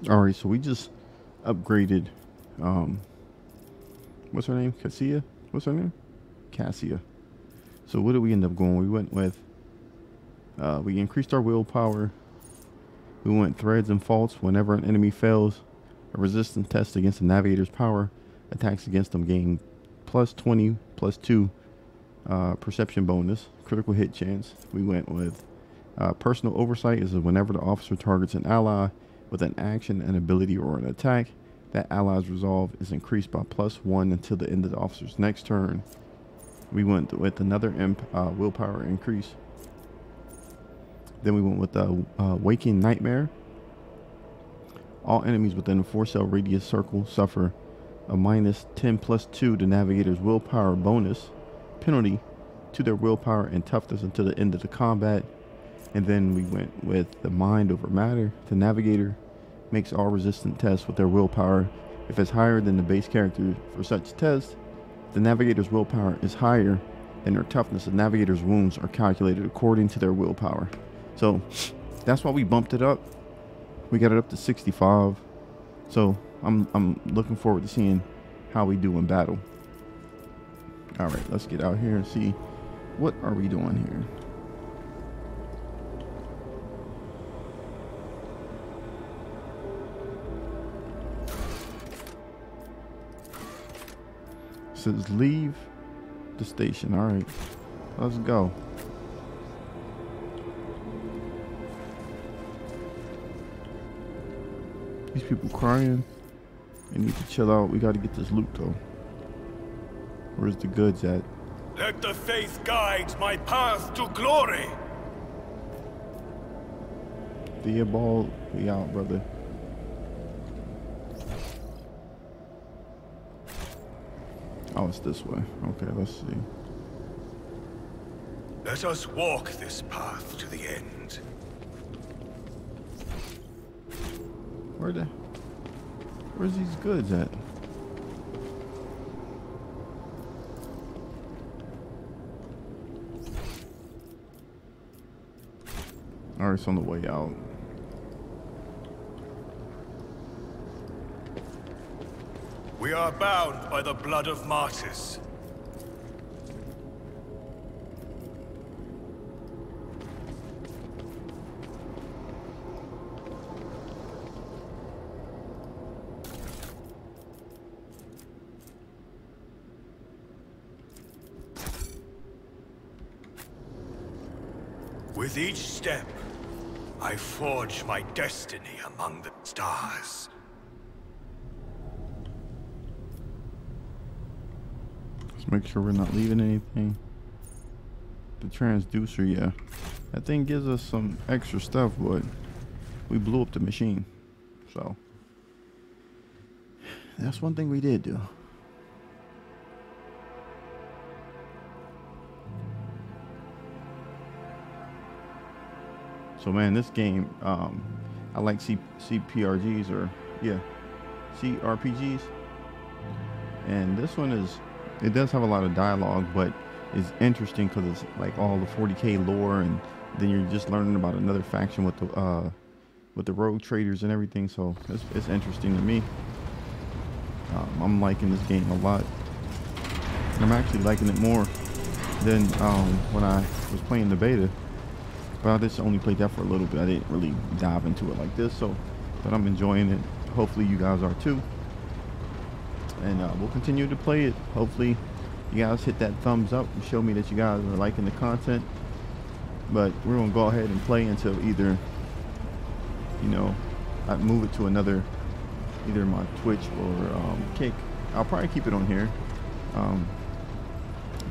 All right, so we just upgraded. Um, what's her name? Cassia. What's her name? Cassia. So what did we end up going? We went with. We increased our willpower. We went threads and faults. Whenever an enemy fails a resistance test against the navigator's power, attacks against them gain plus 20 plus 2 perception bonus, critical hit chance. We went with personal oversight is whenever the officer targets an ally with an action, an ability, or an attack, that ally's resolve is increased by +1 until the end of the officer's next turn. We went with another willpower increase. Then we went with the Waking Nightmare. All enemies within a 4-cell radius circle suffer a -10 plus 2 to navigator's willpower bonus penalty to their willpower and toughness until the end of the combat. And then we went with the Mind over Matter. The navigator makes all resistant tests with their willpower. If it's higher than the base character for such test, the navigator's willpower is higher than their toughness. The navigator's wounds are calculated according to their willpower. So that's why we bumped it up. We got it up to 65. So I'm looking forward to seeing how we do in battle. All right, let's get out here and see what are we doing here. It says leave the station. All right, let's go. These people crying. They need to chill out. We got to get this loot though. Where's the goods at? Let the faith guide my path to glory. Theobald, we out, brother. Oh, it's this way. Okay, let's see. Let us walk this path to the end. Where's these goods at? Alright, it's on the way out. We are bound by the blood of martyrs. With each step, I forge my destiny among the stars. Let's make sure we're not leaving anything. The transducer, yeah. That thing gives us some extra stuff, but we blew up the machine. So that's one thing we did do. So man, this game, I like CPRGs or CRPGs, and this one it does have a lot of dialogue, but it's interesting because it's like all the 40k lore, and then you're just learning about another faction with the rogue traders and everything. So it's interesting to me. I'm liking this game a lot. I'm actually liking it more than when I was playing the beta. But I just only played that for a little bit. I didn't really dive into it like this. But I'm enjoying it. Hopefully you guys are too. And we'll continue to play it. Hopefully you guys hit that thumbs up and show me that you guys are liking the content. But we're gonna go ahead and play until either, I move it to either my Twitch or Kick. I'll probably keep it on here.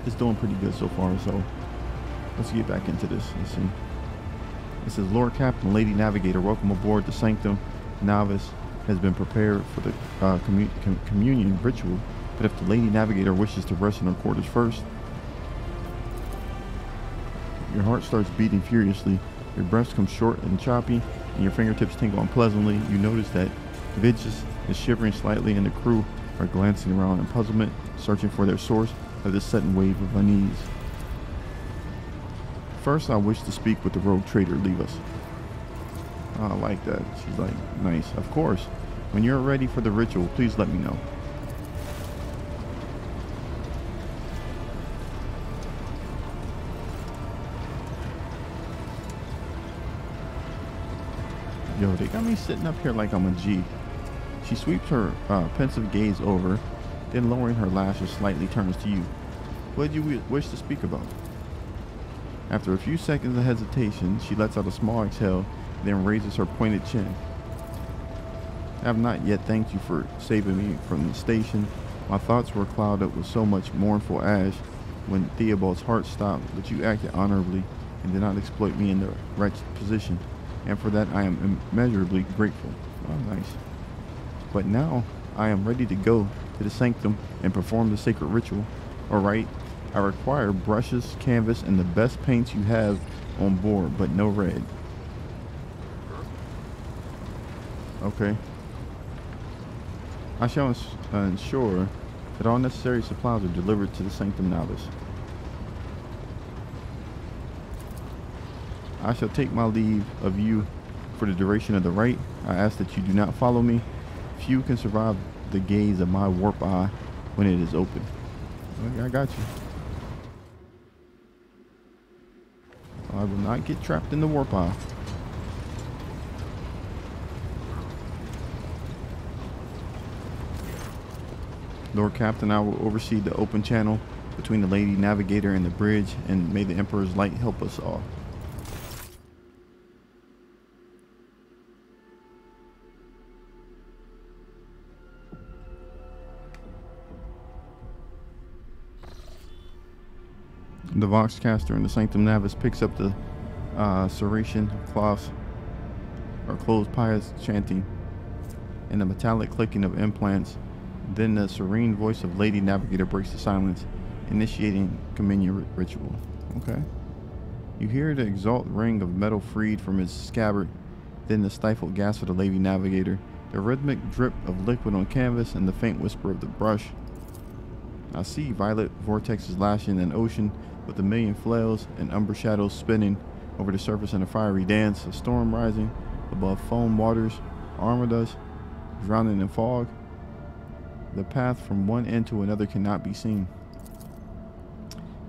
It's doing pretty good so far. So let's get back into this and see. It says, Lord Captain, Lady Navigator, welcome aboard the Sanctum. Novice has been prepared for the communion ritual, but if the Lady Navigator wishes to rest in her quarters first, your heart starts beating furiously, your breath comes short and choppy, and your fingertips tingle unpleasantly. You notice that Vigis is shivering slightly, and the crew are glancing around in puzzlement, searching for their source of this sudden wave of unease. First, I wish to speak with the rogue trader, Levis. Oh, I like that. She's like, nice. Of course. When you're ready for the ritual, please let me know. Yo, they got me sitting up here like I'm a G. She sweeps her pensive gaze over, then lowering her lashes slightly turns to you. What do you wish to speak about? After a few seconds of hesitation, she lets out a small exhale, then raises her pointed chin. I have not yet thanked you for saving me from the station. My thoughts were clouded with so much mournful ash when Theobald's heart stopped, but you acted honorably and did not exploit me in the wretched position, and for that I am immeasurably grateful. Oh, nice. But now I am ready to go to the sanctum and perform the sacred ritual. Alright, I require brushes, canvas, and the best paints you have on board, but no red. Okay. I shall ensure that all necessary supplies are delivered to the Sanctum Navis. I shall take my leave of you for the duration of the rite. I ask that you do not follow me. Few can survive the gaze of my warp eye when it is open. Okay, I got you. I will not get trapped in the warp eye. Lord Captain, I will oversee the open channel between the Lady Navigator and the bridge, and may the Emperor's light help us all. The Voxcaster in the Sanctum Navis picks up the serration of cloths or closed pious chanting and the metallic clicking of implants. Then the serene voice of Lady Navigator breaks the silence, initiating communion ritual. Okay. You hear the exalt ring of metal freed from its scabbard, then the stifled gasp of the Lady Navigator, the rhythmic drip of liquid on canvas, and the faint whisper of the brush. I see violet vortexes lashing an ocean with a million flails and umber shadows spinning over the surface in a fiery dance, a storm rising above foam waters, armadas drowning in fog. The path from one end to another cannot be seen.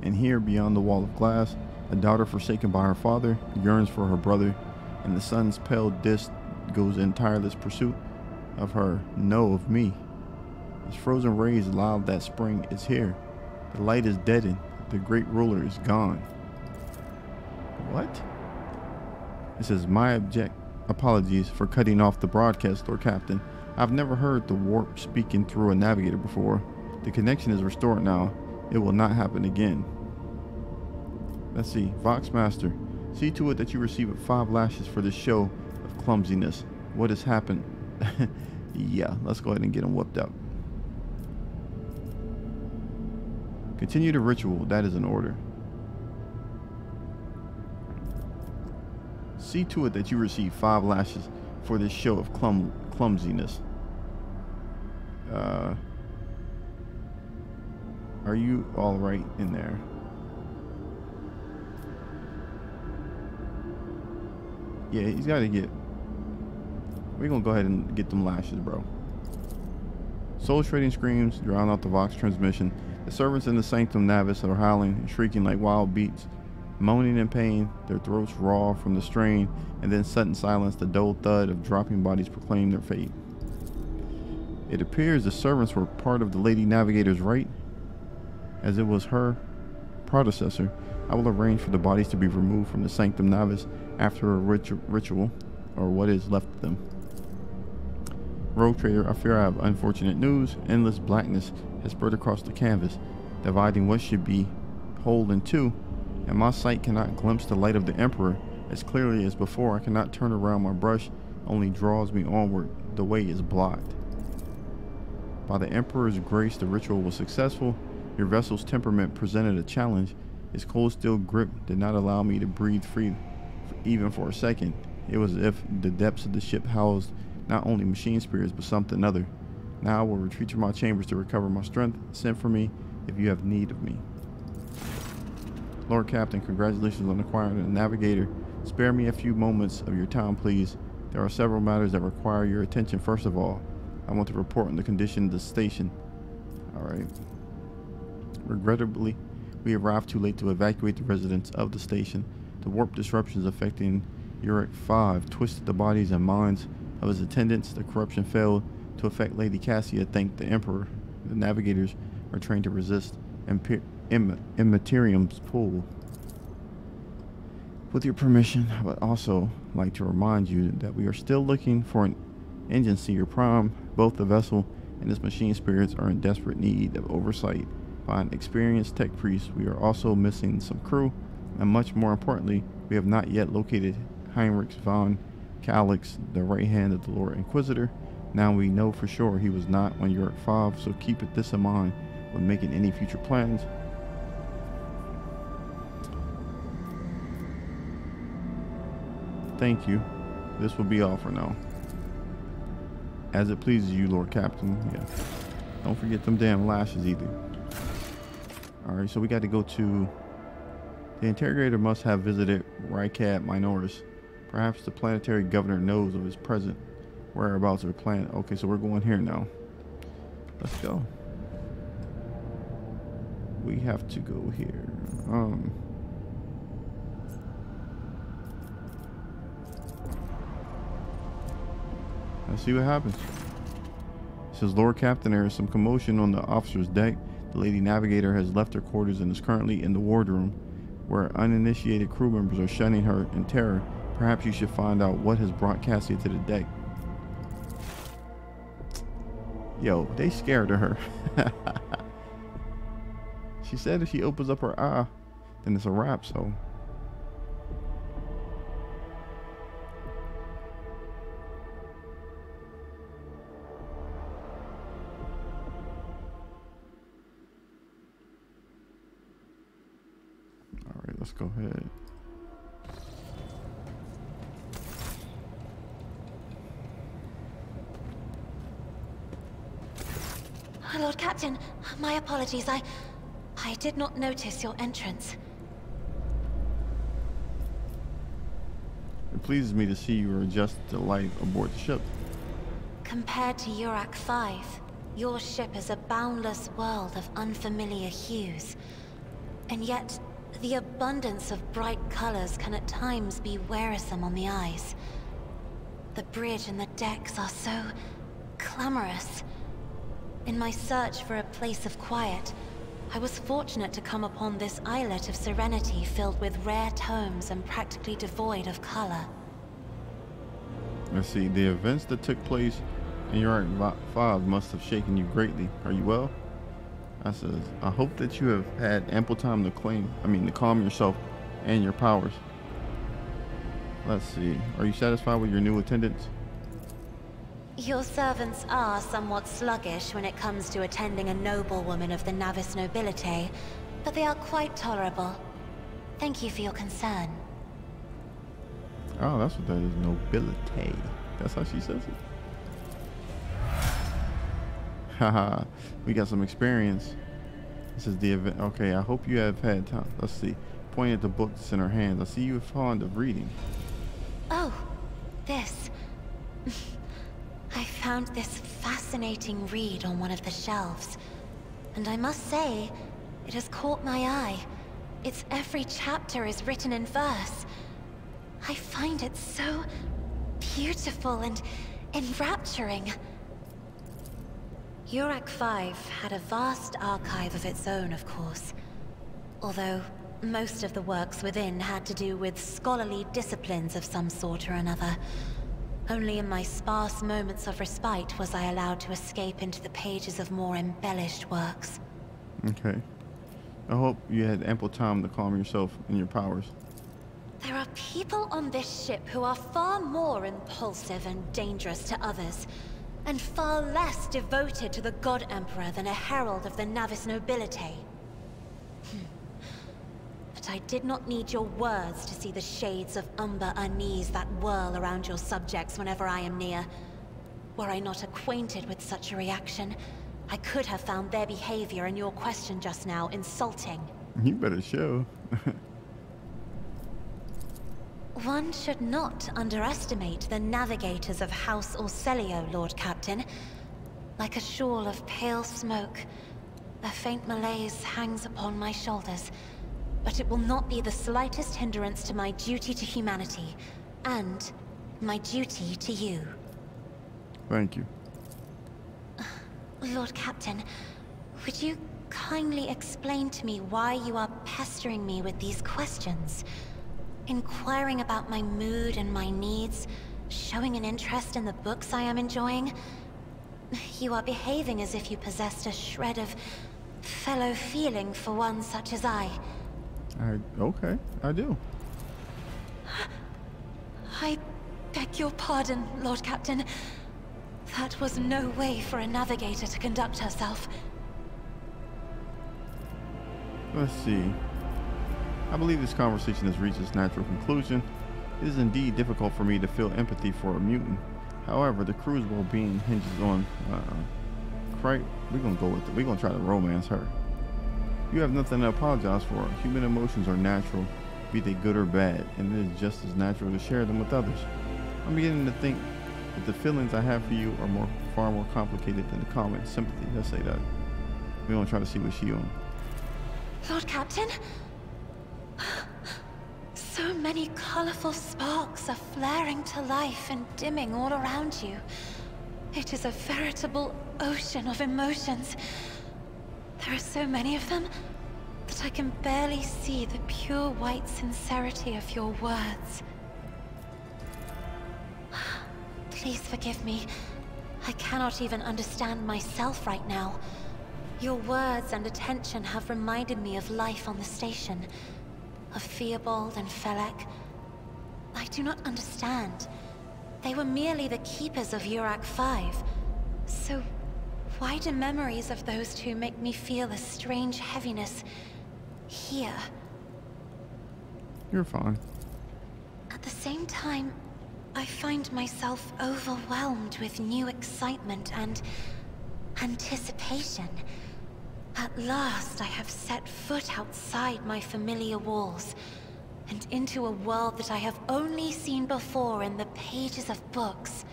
And here, beyond the wall of glass, a daughter forsaken by her father yearns for her brother, and the sun's pale disk goes in tireless pursuit of her, no, of me. Its frozen rays loud that spring is here. The light is deadened. The great ruler is gone. What? It says, my apologies for cutting off the broadcast, Lord Captain. I've never heard the warp speaking through a navigator before. The connection is restored now. It will not happen again. Let's see. Voxmaster, see to it that you receive 5 lashes for this show of clumsiness. What has happened? Yeah, let's go ahead and get him whooped up. Continue the ritual. That is an order. See to it that you receive 5 lashes for this show of clumsiness. Are you all right in there? Yeah, he's got to get... We're going to go ahead and get them lashes, bro. Soul trading screams drown out the Vox transmission. The servants in the Sanctum Navis are howling and shrieking like wild beasts, moaning in pain, their throats raw from the strain, and then sudden silence, the dull thud of dropping bodies proclaim their fate. It appears the servants were part of the Lady Navigator's rite. As it was her predecessor, I will arrange for the bodies to be removed from the Sanctum Navis after a ritual, or what is left of them. Rogue Trader, I fear I have unfortunate news. Endless blackness has spread across the canvas, dividing what should be whole in two, and my sight cannot glimpse the light of the Emperor as clearly as before. I cannot turn around. My brush only draws me onward. The way is blocked. By the Emperor's grace, the ritual was successful. Your vessel's temperament presented a challenge. Its cold steel grip did not allow me to breathe free even for a second. It was as if the depths of the ship housed not only machine spirits, but something other. Now I will retreat to my chambers to recover my strength. Send for me if you have need of me. Lord Captain, congratulations on acquiring a navigator. Spare me a few moments of your time, please. There are several matters that require your attention. First of all, I want to report on the condition of the station. Alright. Regrettably, we arrived too late to evacuate the residents of the station. The warp disruptions affecting Urek 5 twisted the bodies and minds of his attendants. The corruption failed to affect Lady Cassia. Thank the Emperor. The navigators are trained to resist Immaterium's pull. With your permission, I would also like to remind you that we are still looking for an engine seer prime. Both the vessel and its machine spirits are in desperate need of oversight by an experienced tech priest. We are also missing some crew, and much more importantly, we have not yet located Heinrich von Calix, the right hand of the Lord Inquisitor. Now we know for sure he was not on Urek 5, so keep this in mind when making any future plans. Thank you. This will be all for now. As it pleases you, Lord Captain. Yeah. Don't forget them damn lashes either. Alright, so we got to go to... The interrogator must have visited Rykad Minoris. Perhaps the planetary governor knows of his present whereabouts of the planet. Okay, so we're going here now. Let's go. We have to go here. Let's see what happens. It says, Lord Captain, there is some commotion on the officer's deck. The Lady Navigator has left her quarters and is currently in the wardroom, where uninitiated crew members are shunning her in terror. Perhaps you should find out what has brought Cassia to the deck. Yo, they scared of her. She said if she opens up her eye, then it's a wrap, so... Let's go ahead. Lord Captain, my apologies. I did not notice your entrance. It pleases me to see you are just a light aboard the ship. Compared to Urek 5, your ship is a boundless world of unfamiliar hues. And yet, the abundance of bright colors can at times be wearisome on the eyes. The bridge and the decks are so clamorous. In my search for a place of quiet, I was fortunate to come upon this islet of serenity filled with rare tomes and practically devoid of color. Let's see, the events that took place in Urek 5 must have shaken you greatly. Are you well? I says, I hope that you have had ample time to calm yourself and your powers. Let's see. Are you satisfied with your new attendants? Your servants are somewhat sluggish when it comes to attending a noblewoman of the Navis nobility, but they are quite tolerable. Thank you for your concern. Oh, that's what that is, nobility. That's how she says it. Haha, we got some experience. This is the event. Okay, I hope you have had time. Let's see. Pointing at the books in her hands. I see you are fond of reading. Oh, this. I found this fascinating read on one of the shelves, and I must say, it has caught my eye. Its every chapter is written in verse. I find it so beautiful and enrapturing. Urek 5 had a vast archive of its own, of course, although most of the works within had to do with scholarly disciplines of some sort or another. Only in my sparse moments of respite was I allowed to escape into the pages of more embellished works. Okay. I hope you had ample time to calm yourself and your powers. There are people on this ship who are far more impulsive and dangerous to others, and far less devoted to the God Emperor than a herald of the Navis nobility. But I did not need your words to see the shades of umber unease that whirl around your subjects whenever I am near. Were I not acquainted with such a reaction, I could have found their behavior in your question just now insulting. You better show. One should not underestimate the navigators of House Orselio, Lord Captain. Like a shawl of pale smoke, a faint malaise hangs upon my shoulders, but it will not be the slightest hindrance to my duty to humanity, and my duty to you. Thank you. Lord Captain, would you kindly explain to me why you are pestering me with these questions? Inquiring about my mood and my needs, showing an interest in the books I am enjoying. You are behaving as if you possessed a shred of fellow feeling for one such as I. Okay, I do. I beg your pardon, Lord Captain. That was no way for a navigator to conduct herself. Let's see. I believe this conversation has reached its natural conclusion. It is indeed difficult for me to feel empathy for a mutant. However, the crew's well-being hinges on, we're gonna go with it. We're gonna try to romance her. You have nothing to apologize for. Human emotions are natural, be they good or bad, and it is just as natural to share them with others. I'm beginning to think that the feelings I have for you are far more complicated than the common sympathy. Let's say that. We're gonna try to see what she on. Lord Captain? So many colorful sparks are flaring to life and dimming all around you. It is a veritable ocean of emotions. There are so many of them that I can barely see the pure white sincerity of your words. Please forgive me. I cannot even understand myself right now. Your words and attention have reminded me of life on the station, of Theobald and Felek. I do not understand. They were merely the keepers of Urak 5. So why do memories of those two make me feel a strange heaviness here? You're fine. At the same time, I find myself overwhelmed with new excitement and anticipation. At last, I have set foot outside my familiar walls, and into a world that I have only seen before in the pages of books.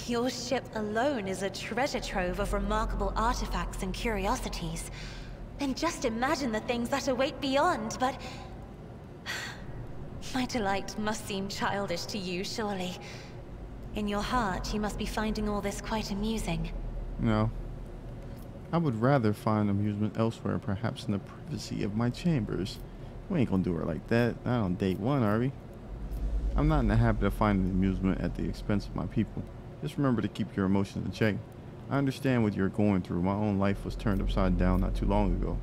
Your ship alone is a treasure trove of remarkable artifacts and curiosities. And just imagine the things that await beyond, but... My delight must seem childish to you, surely. In your heart, you must be finding all this quite amusing. No. I would rather find amusement elsewhere, perhaps in the privacy of my chambers. We ain't gonna do her like that. Not on date one, are we? I'm not in the habit of finding amusement at the expense of my people. Just remember to keep your emotions in check. I understand what you're going through. My own life was turned upside down not too long ago.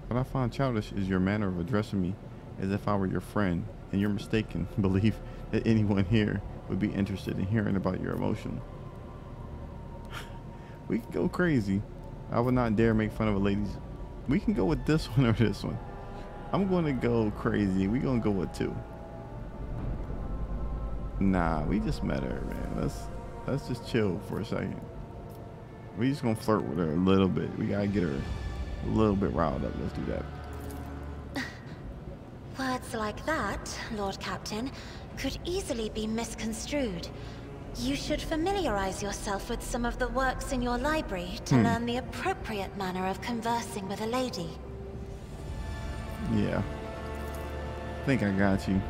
What I find childish is your manner of addressing me as if I were your friend, and you're mistaken to believe that anyone here would be interested in hearing about your emotion. We can go crazy. I would not dare make fun of a lady's. We can go with this one or this one. I'm going to go crazy. We're going to go with 2. Nah, we just met her, man. Let's just chill for a second. We just going to flirt with her a little bit. We got to get her a little bit riled up. Let's do that. Words like that, Lord Captain, could easily be misconstrued. You should familiarize yourself with some of the works in your library to learn the appropriate manner of conversing with a lady. Yeah. I think I got you.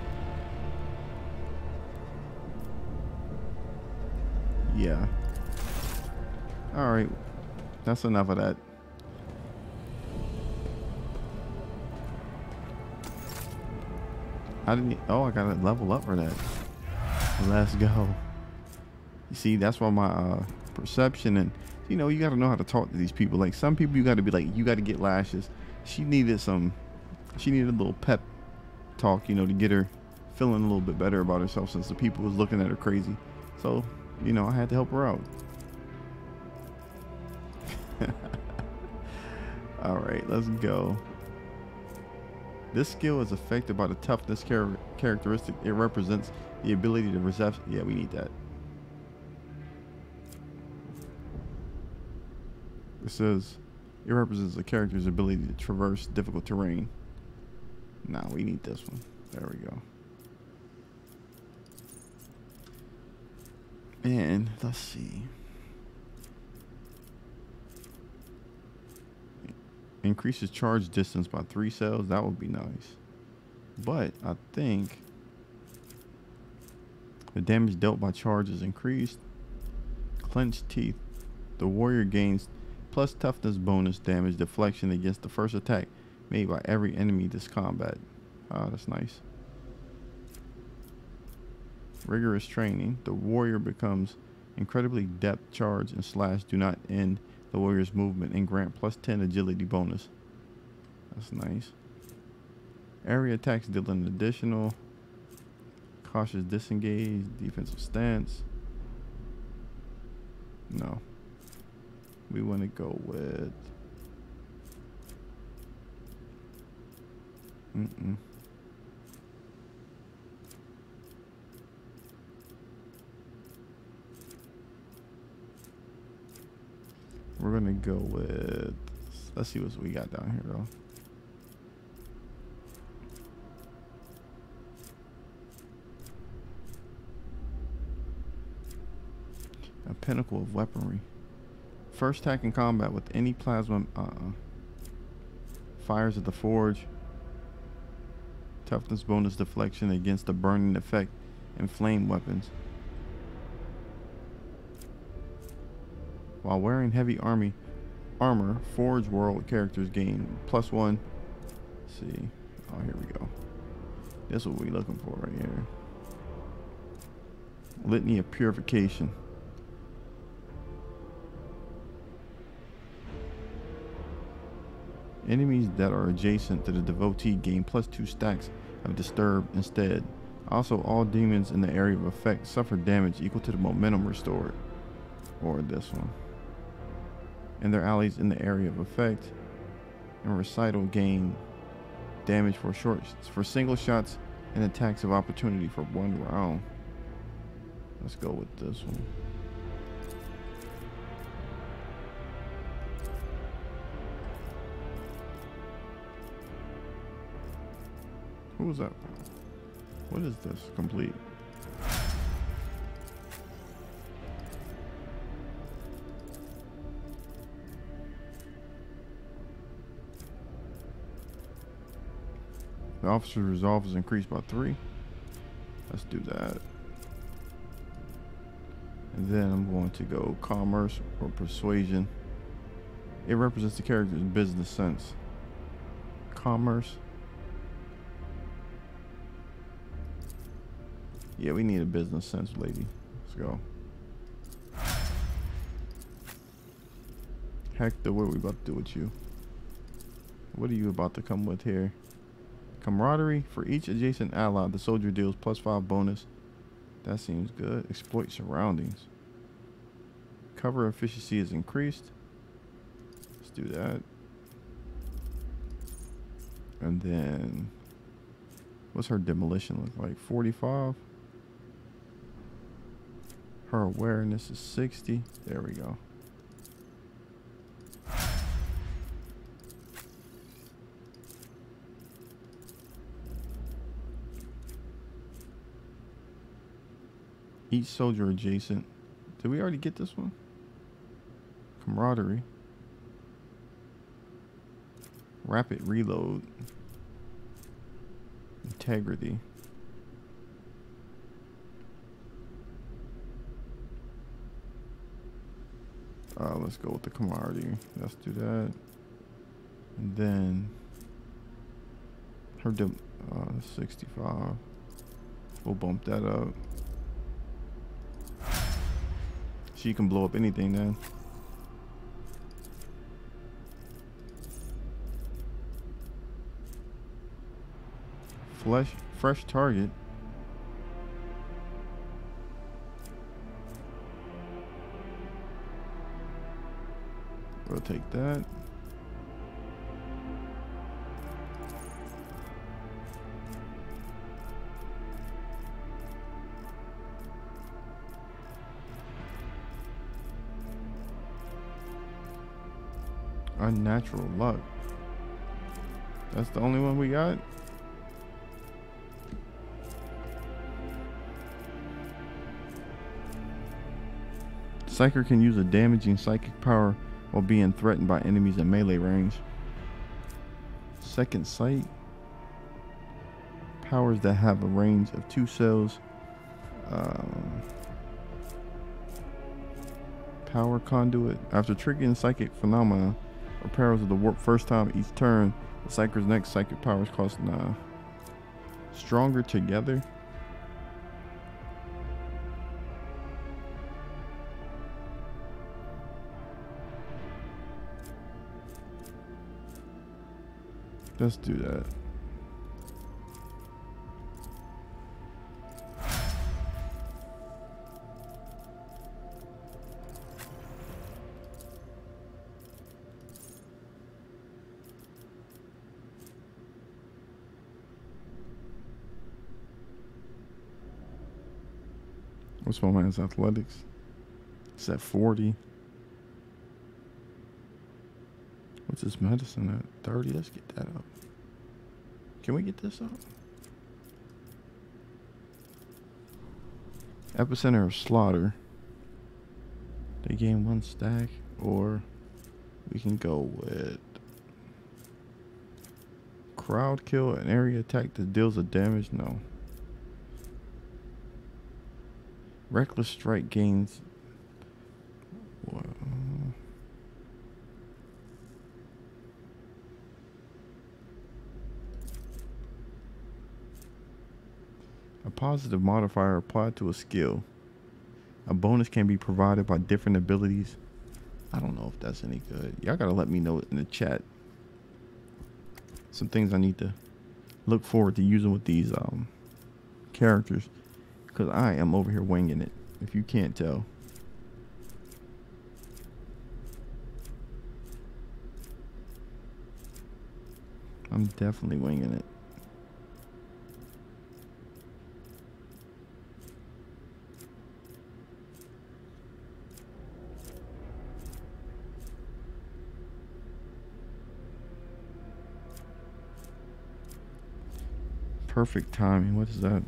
Yeah. Alright. That's enough of that. I gotta level up for that. Let's go. You see, that's why my perception and, you know, you gotta know how to talk to these people. Like, some people you gotta be like, you gotta get lashes. She needed a little pep talk, you know, to get her feeling a little bit better about herself, since the people was looking at her crazy. So, you know, I had to help her out. All right, let's go. This skill is affected by the toughness characteristic. It represents the ability to resist. Yeah, we need that. It says it represents the character's ability to traverse difficult terrain. Nah, we need this one. There we go. And let's see. Increases charge distance by 3 cells. That would be nice. But I think the damage dealt by charge is increased. Clenched teeth. The warrior gains plus toughness bonus damage deflection against the first attack made by every enemy this combat. Ah, that's nice. Rigorous training. The warrior becomes incredibly depth charge and slash do not end the warrior's movement and grant plus 10 agility bonus. That's nice. Area attacks deal an additional. Cautious disengage. Defensive stance. No. We want to go with... We're going to go with... Let's see what we got down here, though. A pinnacle of weaponry. First attack in combat with any plasma fires at the forge. Toughness bonus deflection against the burning effect and flame weapons. While wearing heavy armor, Forge World characters gain +1. Let's see. Oh, here we go. This is what we're looking for right here. Litany of Purification. Enemies that are adjacent to the devotee gain +2 stacks of Disturb instead. Also, all demons in the area of effect suffer damage equal to the momentum restored. Or this one. And their allies in the area of effect and recital gain damage for single shots and attacks of opportunity for 1 round. Let's go with this one. Who was that? What is this? Complete. The officer's resolve is increased by 3. Let's do that. And then I'm going to go commerce or persuasion. It represents the character's business sense. Commerce. Yeah, we need a business sense, lady. Let's go. Hector, what are we about to do with you? What are you about to come with here? Camaraderie. For each adjacent ally, the soldier deals +5 bonus. That seems good. Exploit surroundings. Cover efficiency is increased. Let's do that. And then, what's her demolition look like? 45. Her awareness is 60. There we go. Each soldier adjacent. Did we already get this one? Camaraderie. Rapid reload. Integrity. Let's go with the camaraderie. Let's do that. And then her 65. We'll bump that up. She can blow up anything then. Fresh target. We'll take that. Unnatural luck. That's the only one we got. Psyker can use a damaging psychic power while being threatened by enemies in melee range. Second Sight. Powers that have a range of 2 cells. Power Conduit. After triggering psychic phenomena or powers of the warp first time each turn, the Psyker's next psychic powers cost stronger together. Let's do that. What's my man's athletics? It's at 40. What's his medicine at? 30. Let's get that up. Can we get this up? Epicenter of Slaughter. They gain 1 stack. Or we can go with Crowd Kill, an area attack that deals a damage. No. Reckless Strike gains. A positive modifier applied to a skill. A bonus can be provided by different abilities. I don't know if that's any good. Y'all gotta let me know in the chat. Some things I need to look forward to using with these characters. Because I am over here winging it, if you can't tell. I'm definitely winging it. Perfect timing. What is that?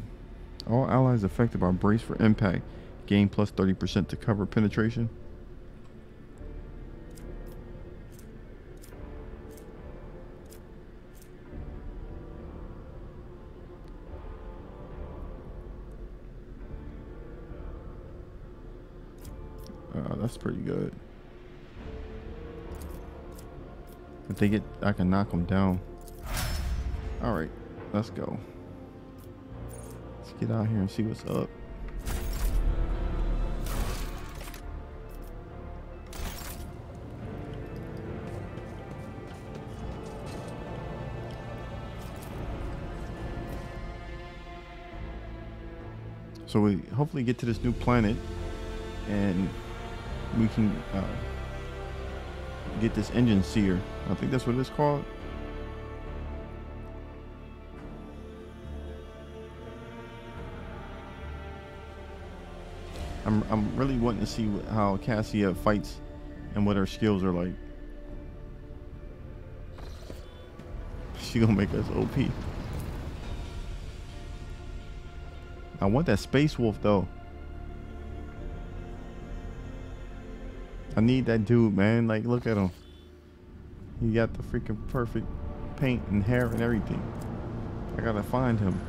All allies affected by brace for impact gain plus 30% to cover penetration. That's pretty good. If they get, I can knock them down. All right, let's go. Let's get out here and see what's up. So we hopefully get to this new planet and we can get this engine seer. I think that's what it's called. I'm really wanting to see how Cassia fights and what her skills are like. She gonna make us OP. I want that Space Wolf though. I need that dude, man. Like, look at him. He got the freaking perfect paint and hair and everything. I gotta find him.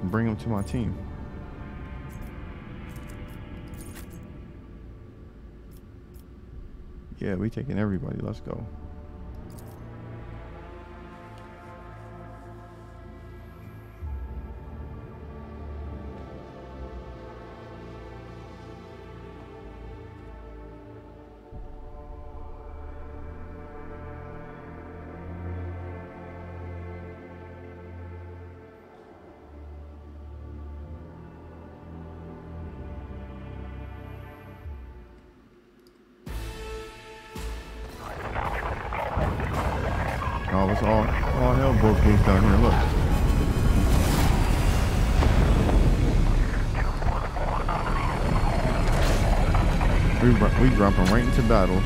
And bring him to my team. Yeah, we taking everybody. Let's go. Oh, it's all hell broke loose down here. Look. We dropping right into battle.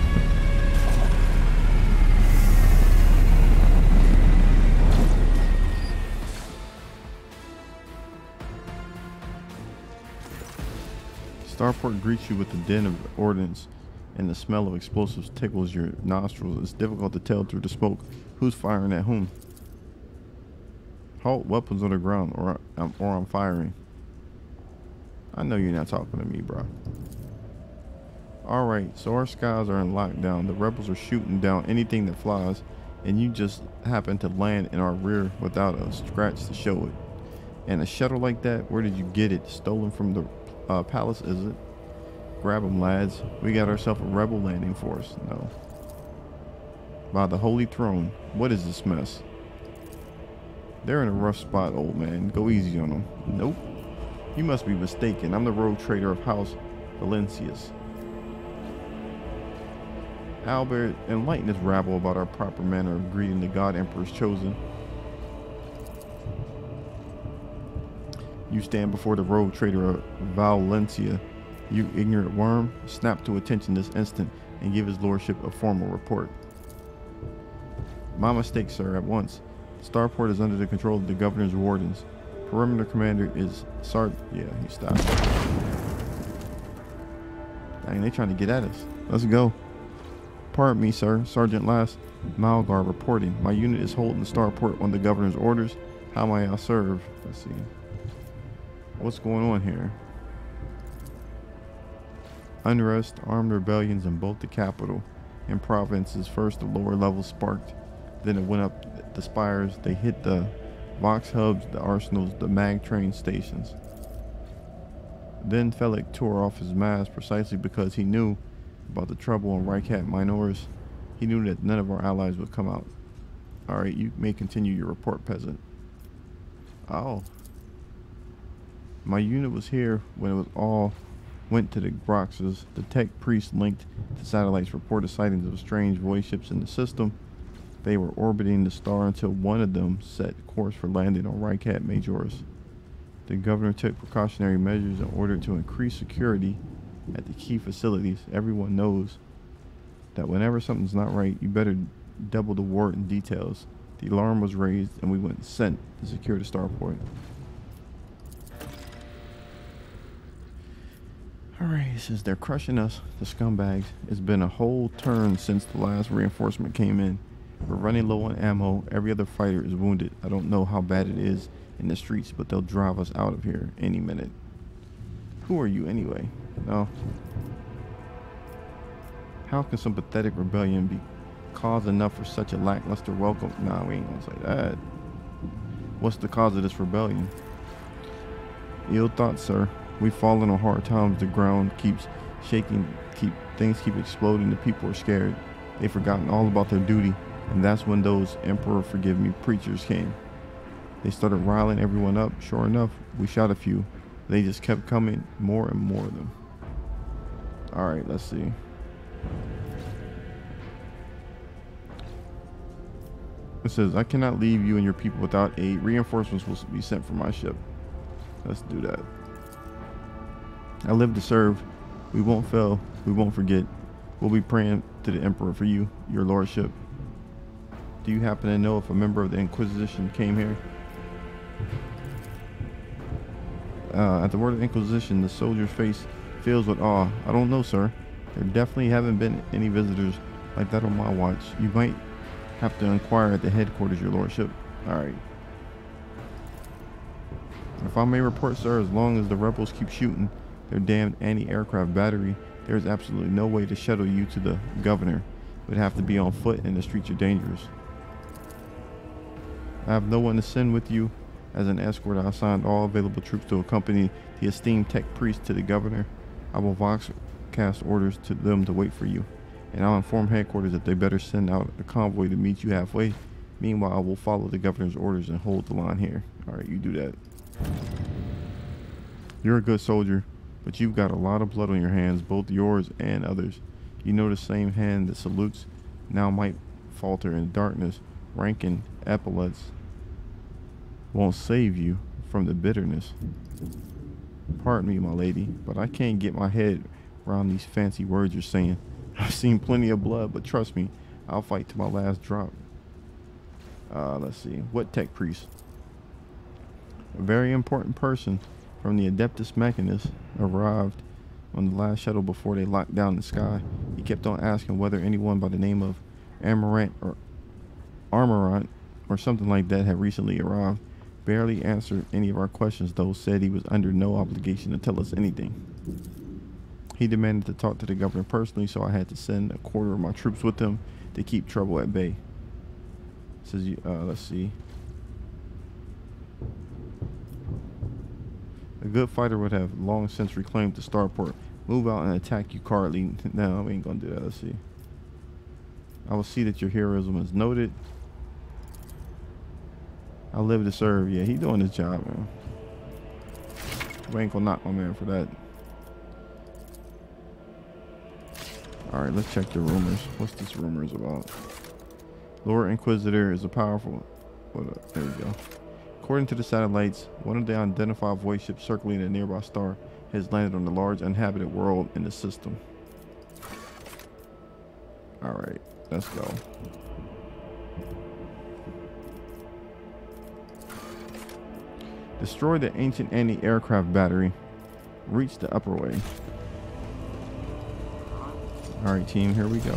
Starport greets you with the din of ordnance, and the smell of explosives tickles your nostrils. It's difficult to tell through the smoke who's firing at whom. Halt, weapons on the ground, or I'm firing. I know you're not talking to me, bro. Alright, so our skies are in lockdown. The rebels are shooting down anything that flies, and you just happen to land in our rear without a scratch to show it. And a shuttle like that, where did you get it? Stolen from the palace, is it? Grab them, lads. We got ourselves a rebel landing force. No. By the Holy Throne, what is this mess? They're in a rough spot, old man. Go easy on them. Nope. You must be mistaken. I'm the rogue trader of House Valencius. Albert, enlighten this rabble about our proper manner of greeting the God Emperor's chosen. You stand before the rogue trader of Valencia. You ignorant worm, snap to attention this instant and give his lordship a formal report. My mistake, sir, at once. Starport is under the control of the governor's wardens. Perimeter commander is yeah, he stopped. Dang, they trying to get at us. Let's go. Pardon me, sir. Sergeant Last, Malgar reporting. My unit is holding the Starport on the governor's orders. How may I serve? Let's see. What's going on here? Unrest, armed rebellions in both the capital and provinces. First, the lower levels sparked. Then it went up the spires. They hit the Vox hubs, the arsenals, the mag train stations. Then Felix tore off his mask precisely because he knew about the trouble on Rycat Minors. He knew that none of our allies would come out. Alright, you may continue your report, peasant. Oh. My unit was here when it was all went to the Groxes. The tech priest linked to satellites reported sightings of strange void ships in the system. They were orbiting the star until one of them set course for landing on Rycat Majors. The governor took precautionary measures in order to increase security at the key facilities. Everyone knows that whenever something's not right, you better double the ward and details. The alarm was raised and we went sent to secure the starport. Alright, it says they're crushing us, the scumbags. It's been a whole turn since the last reinforcement came in. We're running low on ammo. Every other fighter is wounded. I don't know how bad it is in the streets, but they'll drive us out of here any minute. Who are you anyway? No. How can some pathetic rebellion be cause enough for such a lackluster welcome? Nah, we ain't gonna say that. What's the cause of this rebellion? Ill thoughts, sir. We've fallen on hard times. The ground keeps shaking. Things keep exploding. The people are scared. They've forgotten all about their duty. And that's when those Emperor forgive me preachers came. They started riling everyone up. Sure enough, we shot a few. They just kept coming, more and more of them. Alright, let's see. It says, I cannot leave you and your people without aid. Reinforcements will be sent from my ship. Let's do that. I live to serve. We won't fail. We won't forget. We'll be praying to the Emperor for you, your lordship. Do you happen to know if a member of the Inquisition came here? At the word of Inquisition, the soldier's face fills with awe. I don't know, sir. There definitely haven't been any visitors like that on my watch. You might have to inquire at the headquarters, your lordship. Alright. If I may report, sir, as long as the rebels keep shooting their damned anti-aircraft battery, there's absolutely no way to shuttle you to the governor. It would have to be on foot, and the streets are dangerous. I have no one to send with you. As an escort, I assigned all available troops to accompany the esteemed tech priest to the governor. I will vox cast orders to them to wait for you, and I'll inform headquarters that they better send out a convoy to meet you halfway. Meanwhile, I will follow the governor's orders and hold the line here. Alright, you do that. You're a good soldier, but you've got a lot of blood on your hands, both yours and others. You know the same hand that salutes now might falter in darkness. Ranking epaulets won't save you from the bitterness. Pardon me, my lady, but I can't get my head around these fancy words you're saying. I've seen plenty of blood, but trust me, I'll fight to my last drop. Let's see. What tech priest? A very important person from the Adeptus Mechanus arrived on the last shuttle before they locked down the sky. He kept on asking whether anyone by the name of Amarant or Armorant or something like that had recently arrived. Barely answered any of our questions, though said he was under no obligation to tell us anything. He demanded to talk to the governor personally, so I had to send a quarter of my troops with him to keep trouble at bay. Says, let's see. A good fighter would have long since reclaimed the starport. Move out and attack you, Carly. No, we ain't gonna do that. Let's see. I will see that your heroism is noted. I live to serve. Yeah, he doing his job, man. We ain't gonna knock my man for that. Alright, let's check the rumors. What's this rumors about? Lord Inquisitor is a powerful... there we go. According to the satellites, one of the unidentified void ships circling a nearby star has landed on the large uninhabited world in the system. Alright, let's go. Destroy the ancient anti-aircraft battery. Reach the upper way. Alright, team, here we go.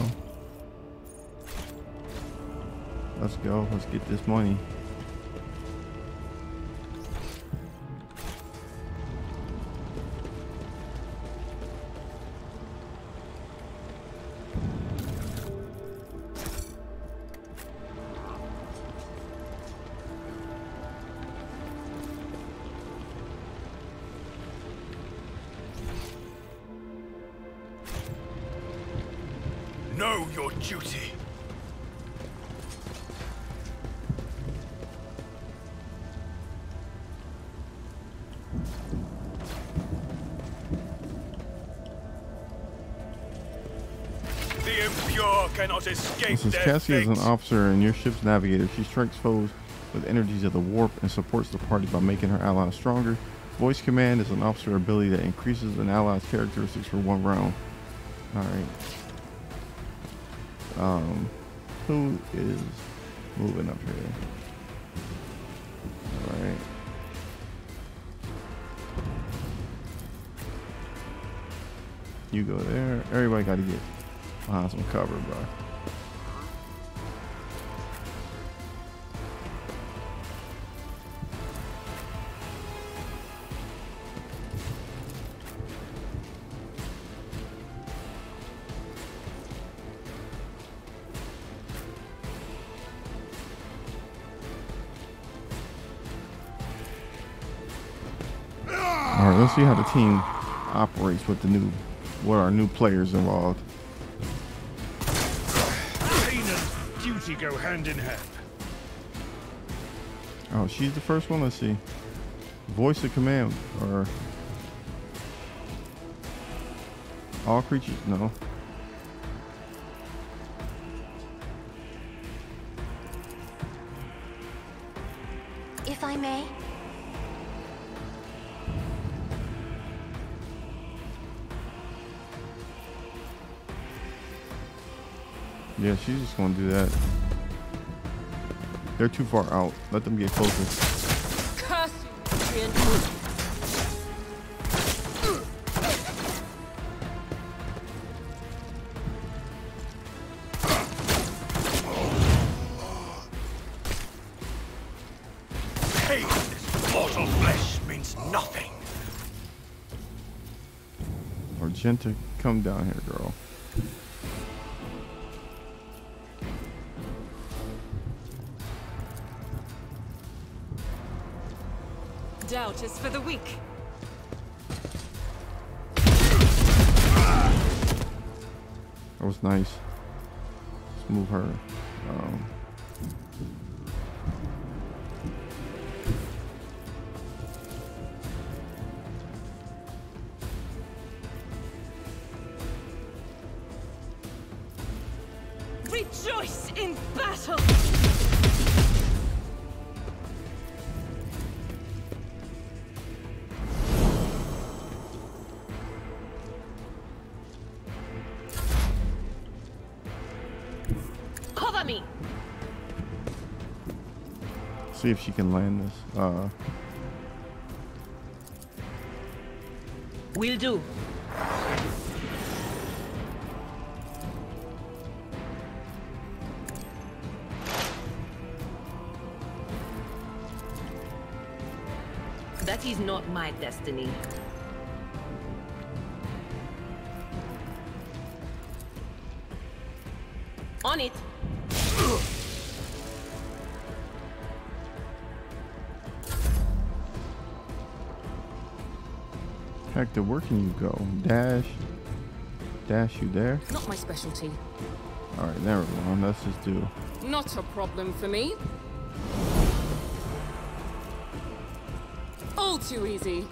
Let's go. Let's get this money. Know your duty. The impure cannot escape. Since their Cassie is an fate. officer and your ship's navigator, she strikes foes with energies of the warp and supports the party by making her allies stronger. Voice command is an officer ability that increases an ally's characteristics for 1 round. Alright. Who is moving up here? Alright. You go there. Everybody got to get behind some cover, bro. All right, let's see how the team operates with our new players involved. Pain and duty go hand in hand. Oh, she's the first one. Let's see. Voice of command or all creatures. No. If I may. Yeah, she's just gonna do that. They're too far out. Let them get closer. Curse you, Pain in this mortal flesh means nothing. Argenta, come down here, girl. Doubt is for the weak. That was nice. Let's move her. Rejoice in battle! Cover me! See if she can land this. Will do. That is not my destiny. On it. Hector, where can you go? Dash. Dash you there? Not my specialty. Alright, never mind. Let's just do. Not a problem for me. All too easy.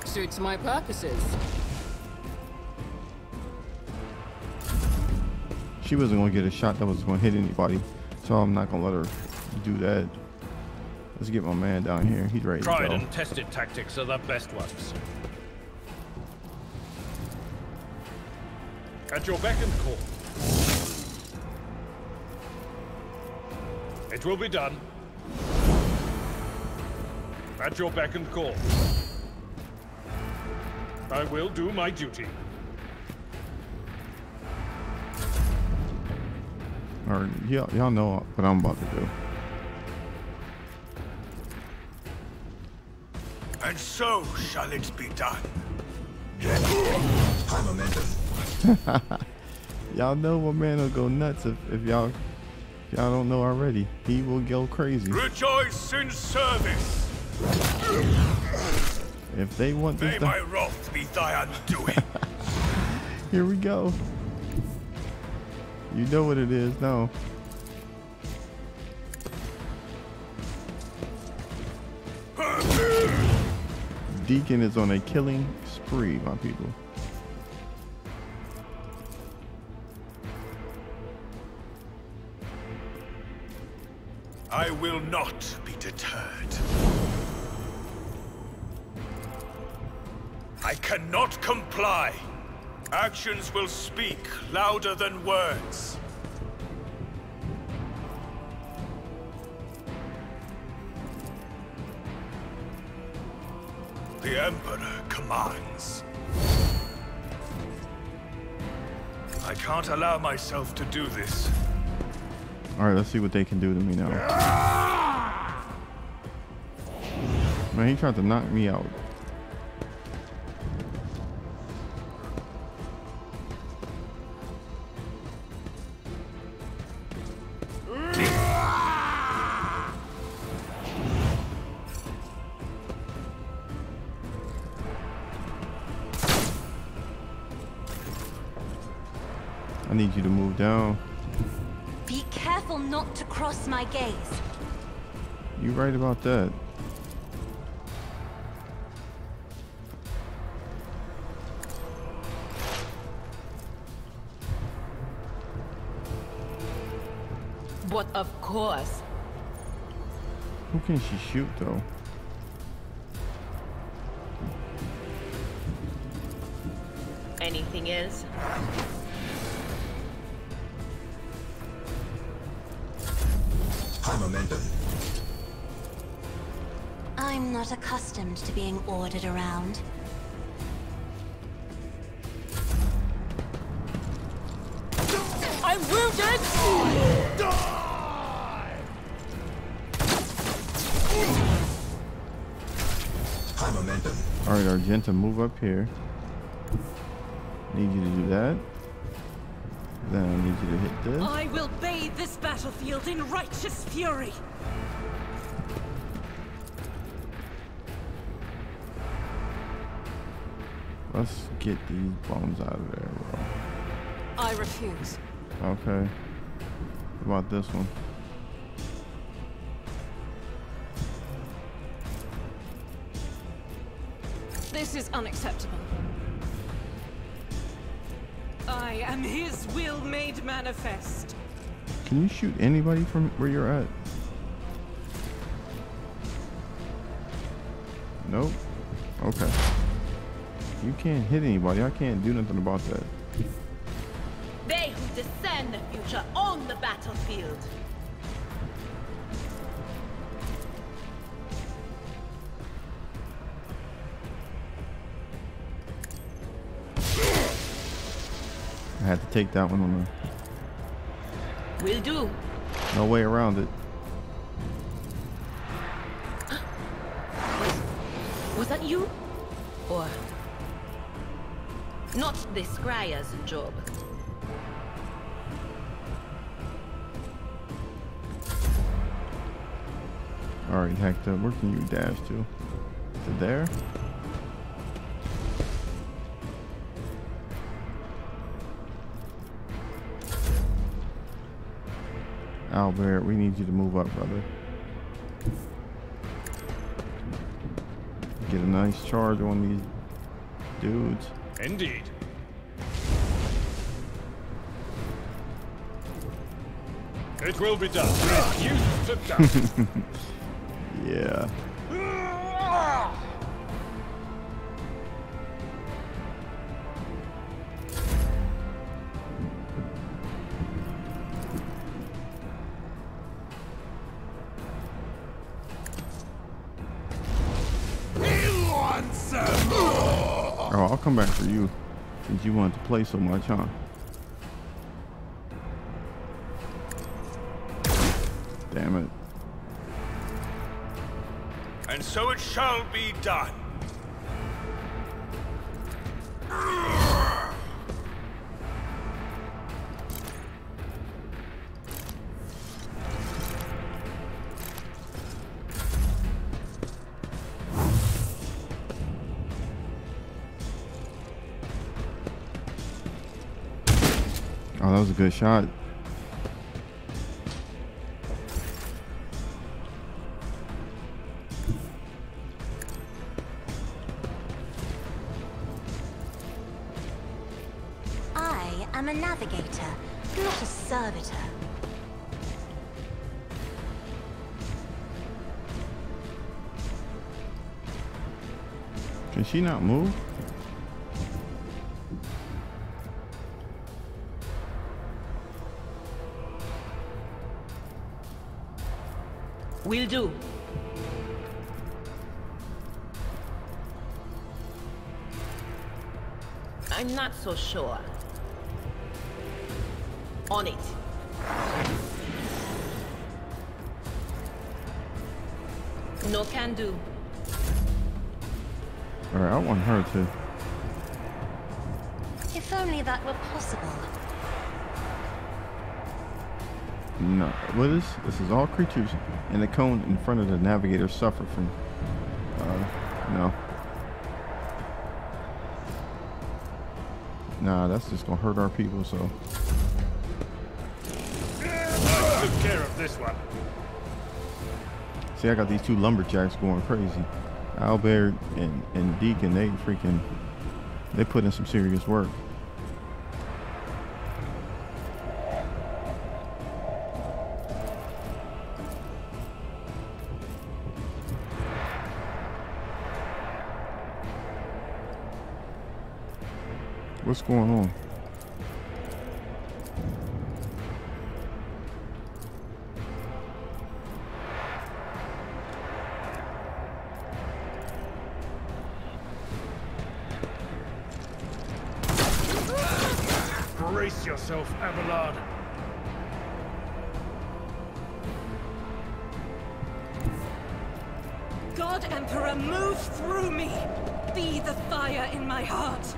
Suits my purposes. She wasn't gonna get a shot that was gonna hit anybody, so I'm not gonna let her do that. Let's get my man down here. He's ready to Tried go. and tested tactics are the best ones. At your beck and call. It will be done. At your beck and call. I will do my duty. Alright, y'all know what I'm about to do. And so shall it be done. High momentum. Y'all know my man will go nuts if y'all don't know already. He will go crazy. Rejoice in service. If they want this May to... my wrath be thy undoing. Here we go. You know what it is now. Deacon is on a killing spree, my people. I will not be deterred. I cannot comply. Actions will speak louder than words. The Emperor commands. I can't allow myself to do this. Alright, let's see what they can do to me now. Man, he tried to knock me out. I need you to move down. Be careful not to cross my gaze. You right about that. But of course. Who can she shoot though? Anything else? High momentum. I'm not accustomed to being ordered around. I'm wounded! High momentum. Alright, Argenta, move up here. Need you to do that. Then I need you to hit this. I will bathe this battlefield in righteous fury. Let's get these bombs out of there, bro. I refuse. Okay. What about this one? This is unacceptable. I am his will made manifest. Can you shoot anybody from where you're at? Nope. Okay. You can't hit anybody. I can't do nothing about that. They who discern the future own the battlefield. had to take that one on Will do. no way around it. Was that you? Or... Not the Scryer's job. Alright, Hector, where can you dash to? To there? Albert, we need you to move up, brother. Get a nice charge on these dudes. Indeed. It will be done. You sit down. Yeah. Oh, I'll come back for you since you wanted to play so much, huh? Damn it. And so it shall be done. Oh, that was a good shot. I am a navigator, not a servitor. Can she not move? Will do. I'm not so sure. On it. No can do. Alright, I want her to. If only that were possible. No. What is this? Is all creatures in the cone in front of the navigator suffer from. No. Nah, that's just gonna hurt our people, so. Took care of this one. See, I got these two lumberjacks going crazy. Albert and Deacon, they put in some serious work. What's going on? Brace yourself, Abelard. God Emperor, move through me! Be the fire in my heart!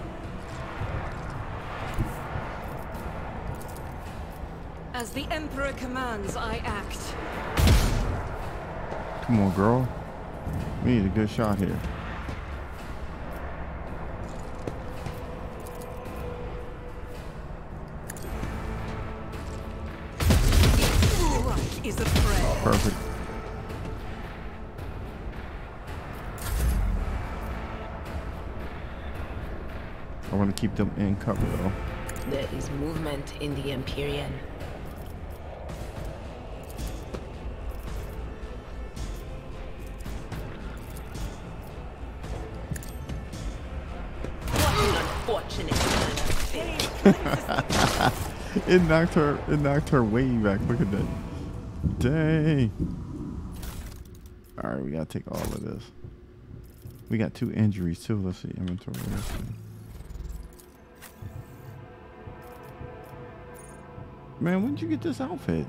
As the Emperor commands, I act. Come on, girl. We need a good shot here. Right is a prayer. Perfect. I want to keep them in cover, though. There is movement in the Empyrean. What an unfortunate turn of fate. It knocked her way back. Look at that. Dang. Alright, we gotta take all of this. We got 2 injuries too. Let's see. Inventory. Let's see. Man, when did you get this outfit?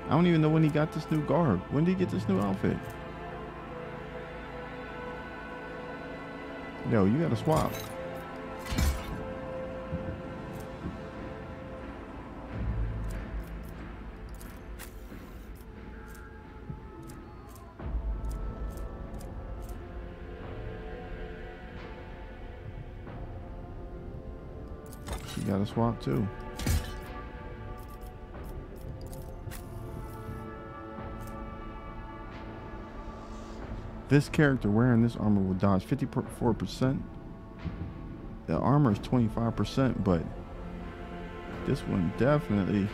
I don't even know when he got this new garb. When did he get this new outfit? Yo, you gotta swap. You gotta swap too. This character wearing this armor will dodge 54%. The armor is 25%, but this one definitely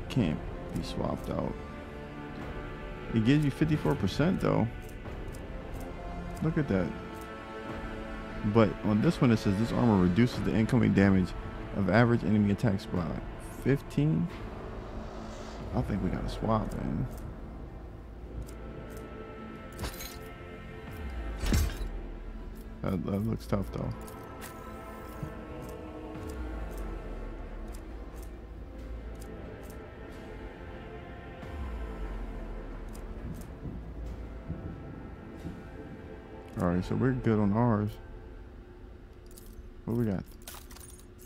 can't be swapped out. It gives you 54% though. Look at that. But on this one it says this armor reduces the incoming damage of average enemy attacks by 15. I think we gotta swap, man. That looks tough though. Alright, so we're good on ours. What we got?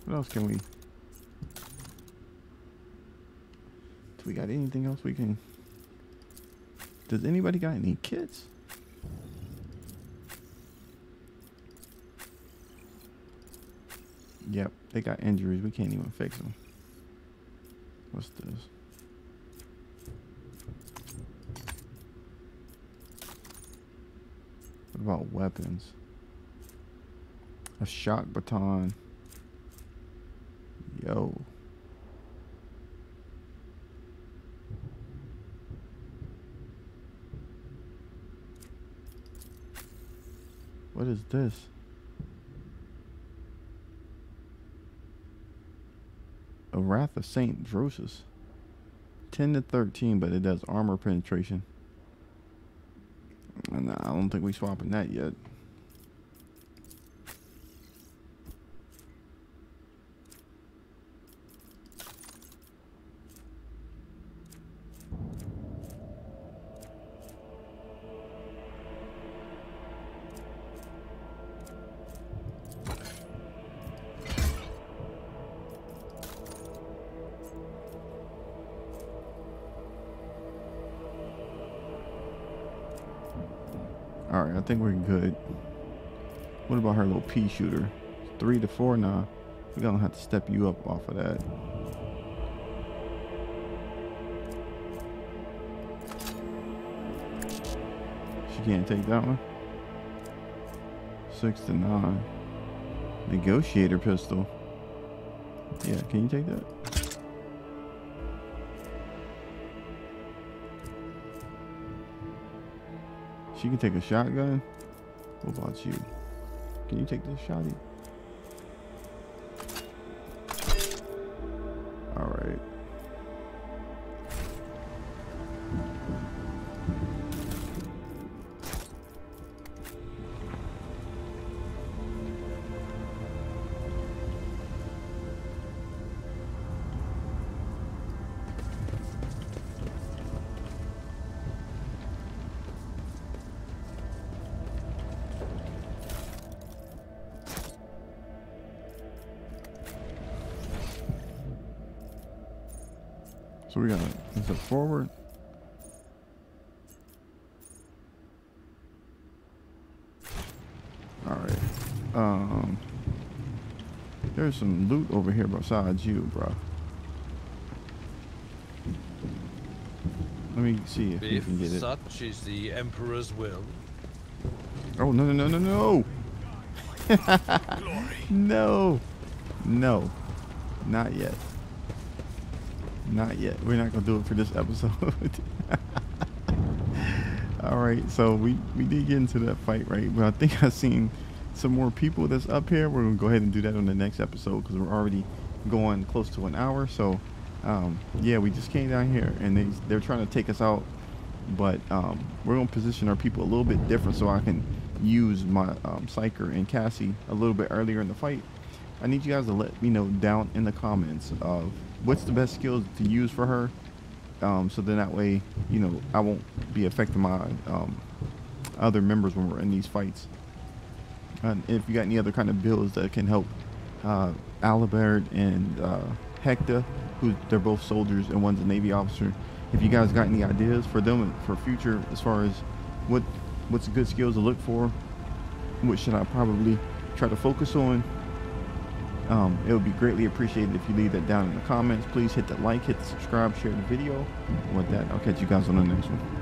What else can we? Do we got anything else we can? Does anybody got any kits? Yep, they got injuries. We can't even fix them. What's this? What about weapons? A shock baton. Yo. What is this? A Wrath of Saint Drosus. 10 to 13, but it does armor penetration. And I don't think we swapping that yet. Alright, I think we're good. What about her little pea shooter? 3 to 4 now. We're gonna have to step you up off of that. She can't take that one. 6 to 9. Negotiator pistol. Yeah, can you take that? She can take a shotgun. What about you? Can you take this shotty? All right. So we got is it forward? All right. There's some loot over here besides you, bro. Let me see if we can get it. Such is the Emperor's will. Oh no no no no no! No, not yet. Not yet. We're not gonna do it for this episode. All right, so we did get into that fight, right? But I think I've seen some more people that's up here. We're gonna go ahead and do that on the next episode because we're already going close to an hour. So yeah, we just came down here and they're trying to take us out, but we're gonna position our people a little bit different so I can use my Psyker and Cassie a little bit earlier in the fight, I need you guys to let me know down in the comments of what's the best skills to use for her. So then that way, you know, I won't be affecting my other members when we're in these fights. And if you got any other kind of builds that can help Alibert and Hector, who they're both soldiers and one's a Navy officer. If you guys got any ideas for them and for future, as far as what's good skills to look for, what should I probably try to focus on, it would be greatly appreciated if you leave that down in the comments. Please hit the like, hit the subscribe, share the video. And with that, I'll catch you guys on the next one.